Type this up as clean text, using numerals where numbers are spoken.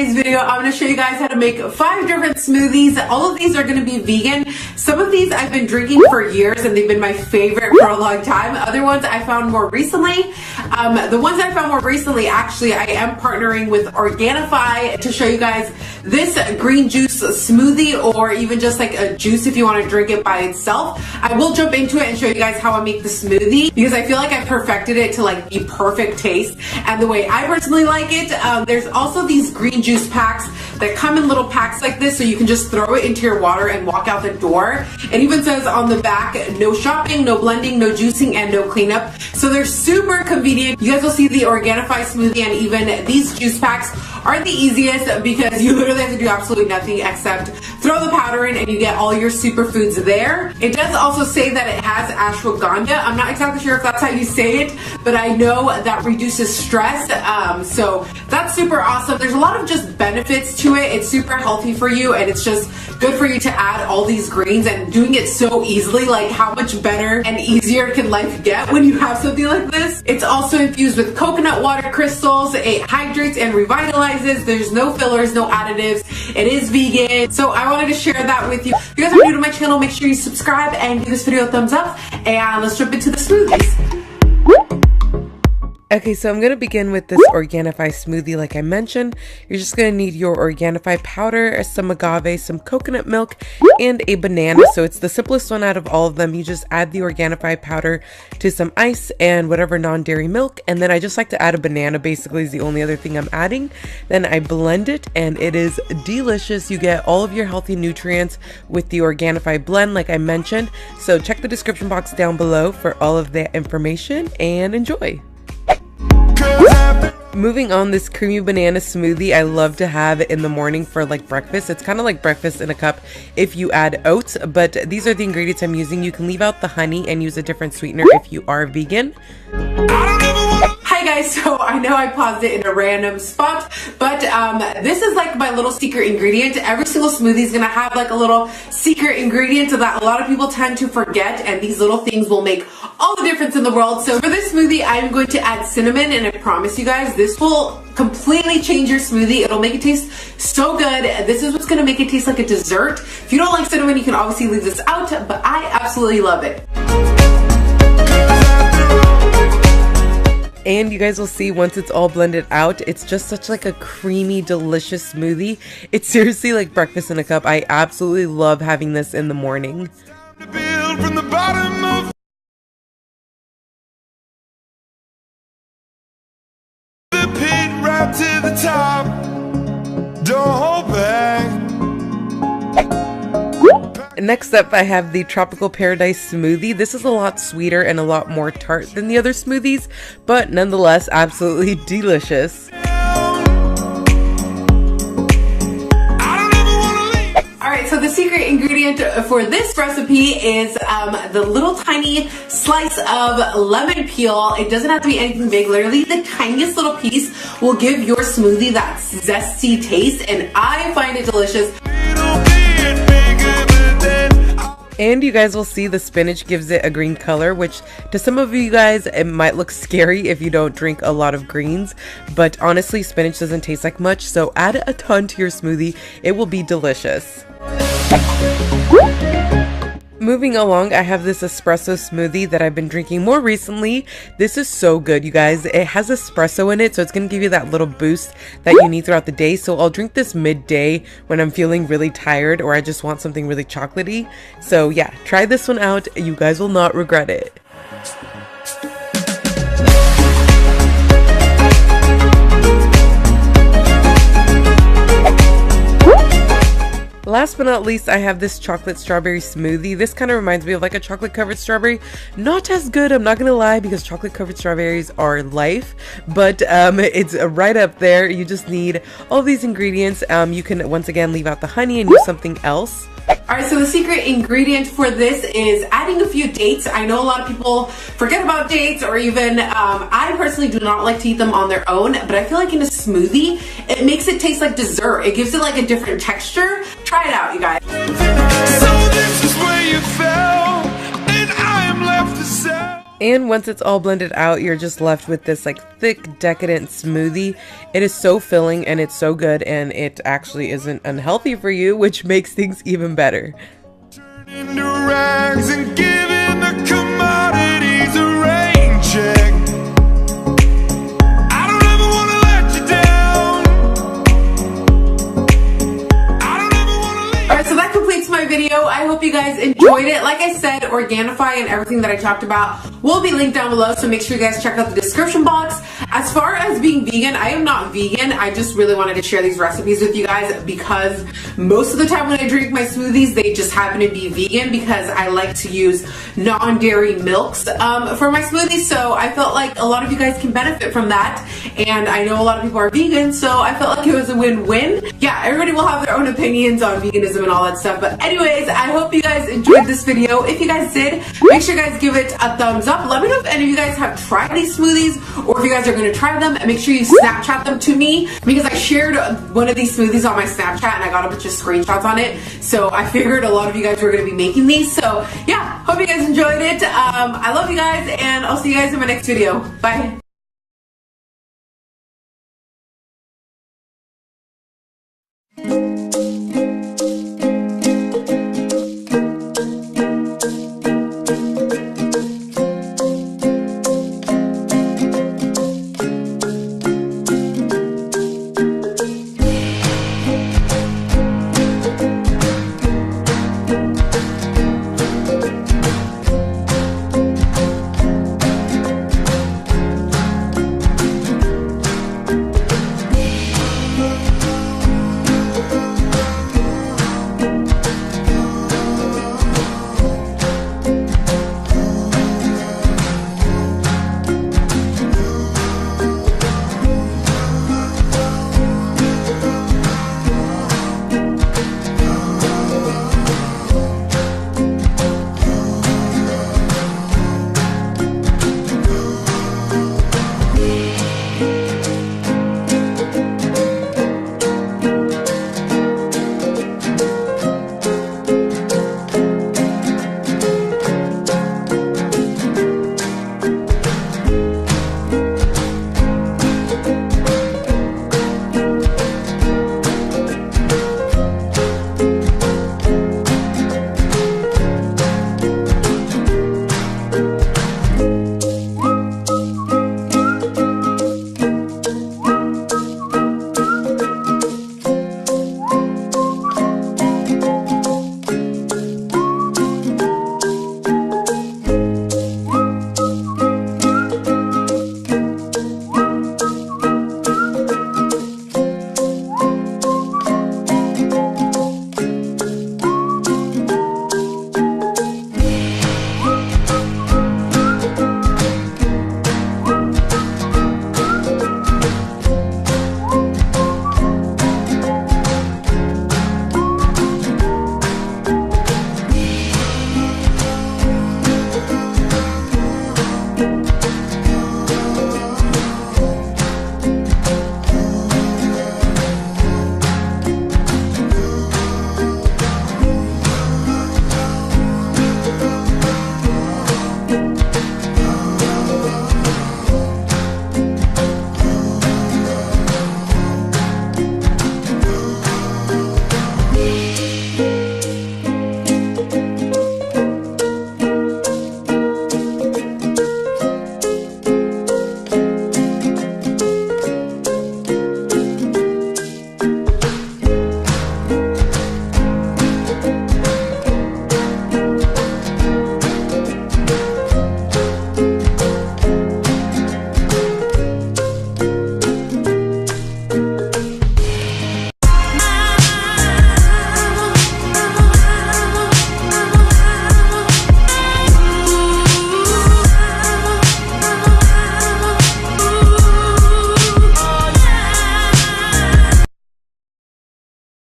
today's video, I'm going to show you guys how to make 5 different smoothies. All of these are going to be vegan. Some of these I've been drinking for years and they've been my favorite for a long time. Other ones I found more recently. The ones I found more recently, actually, I am partnering with Organifi to show you guys this green juice smoothie, or even just like a juice if you want to drink it by itself. I will jump into it and show you guys how I make the smoothie, because I feel like I perfected it to like be perfect taste and the way I personally like it. There's also these green juice packs that come in little packs like this, so you can just throw it into your water and walk out the door. It even says on the back, no shopping, no blending, no juicing, and no cleanup. So they're super convenient. You guys will see the Organifi smoothie and even these juice packs are the easiest, because you literally have to do absolutely nothing except throw the powder in and you get all your superfoods there. It does also say that it has ashwagandha. I'm not exactly sure if that's how you say it, but I know that reduces stress. So that's super awesome. There's a lot of just benefits to it. It's super healthy for you, and it's just good for you to add all these greens and doing it so easily. Like, how much better and easier can life get when you have something like this? It's also infused with coconut water crystals. It hydrates and revitalizes. There's no fillers, no additives. It is vegan. So I wanted to share that with you. If you guys are new to my channel, make sure you subscribe and give this video a thumbs up, and let's jump into the smoothies. Okay, so I'm going to begin with this Organifi smoothie. Like I mentioned, you're just going to need your Organifi powder, some agave, some coconut milk, and a banana. So it's the simplest one out of all of them. You just add the Organifi powder to some ice and whatever non-dairy milk. And then I just like to add a banana, basically, is the only other thing I'm adding. Then I blend it and it is delicious. You get all of your healthy nutrients with the Organifi blend, like I mentioned. So check the description box down below for all of that information and enjoy. Moving on, this creamy banana smoothie I love to have in the morning for like breakfast. It's kind of like breakfast in a cup if you add oats, but these are the ingredients I'm using. You can leave out the honey and use a different sweetener if you are vegan. Hi guys, so I know I paused it in a random spot, but this is like my little secret ingredient. Every single smoothie is gonna have like a little secret ingredient that a lot of people tend to forget, and these little things will make all the difference in the world. So for this smoothie, I'm going to add cinnamon, and I promise you guys, this will completely change your smoothie. It'll make it taste so good. This is what's gonna make it taste like a dessert. If you don't like cinnamon, you can obviously leave this out, but I absolutely love it. And you guys will see once it's all blended out, it's just such like a creamy, delicious smoothie. It's seriously like breakfast in a cup. I absolutely love having this in the morning. From the bottom of the pit right to the top. Don't hold back. Next up, I have the Tropical Paradise smoothie. This is a lot sweeter and a lot more tart than the other smoothies, but nonetheless absolutely delicious. Alright, so the secret ingredient for this recipe is the little tiny slice of lemon peel. It doesn't have to be anything big. Literally the tiniest little piece will give your smoothie that zesty taste, and I find it delicious. And you guys will see the spinach gives it a green color, which to some of you guys, it might look scary if you don't drink a lot of greens. But honestly, spinach doesn't taste like much, so add a ton to your smoothie. It will be delicious. Moving along, I have this espresso smoothie that I've been drinking more recently. This is so good, you guys. It has espresso in it, so it's going to give you that little boost that you need throughout the day. So I'll drink this midday when I'm feeling really tired or I just want something really chocolatey. So yeah, try this one out. You guys will not regret it. Last but not least, I have this chocolate strawberry smoothie. This kind of reminds me of like a chocolate covered strawberry. Not as good, I'm not gonna lie, because chocolate covered strawberries are life, but it's right up there. You just need all these ingredients. You can once again leave out the honey and use something else. Alright, so the secret ingredient for this is adding a few dates. I know a lot of people forget about dates, or even I personally do not like to eat them on their own, but I feel like in a smoothie, it makes it taste like dessert. It gives it like a different texture. Try it out, you guys. So this is where you fell, and I am left to sell. And once it's all blended out, you're just left with this like thick, decadent smoothie. It is so filling and it's so good, and it actually isn't unhealthy for you, which makes things even better. Into rags and giving the commodities a rain check. I don't ever want to let you down. I don't ever want to leave. Alright, so that completes my video. I hope you guys enjoyed it. Like I said, Organifi and everything that I talked about will be linked down below, so make sure you guys check out the description box. As far as being vegan, I am not vegan. I just really wanted to share these recipes with you guys because most of the time when I drink my smoothies, they just happen to be vegan because I like to use non-dairy milks for my smoothies. So I felt like a lot of you guys can benefit from that. And I know a lot of people are vegan, so I felt like it was a win-win. Yeah, everybody will have their own opinions on veganism and all that stuff. But anyways, I hope you guys enjoyed this video. If you guys did, make sure you guys give it a thumbs up. Let me know if any of you guys have tried these smoothies or if you guys are going to try them, and make sure you Snapchat them to me because I shared one of these smoothies on my Snapchat and I got a bunch of screenshots on it. So I figured a lot of you guys were going to be making these. So yeah, hope you guys enjoyed it. I love you guys, and I'll see you guys in my next video. Bye. Bye.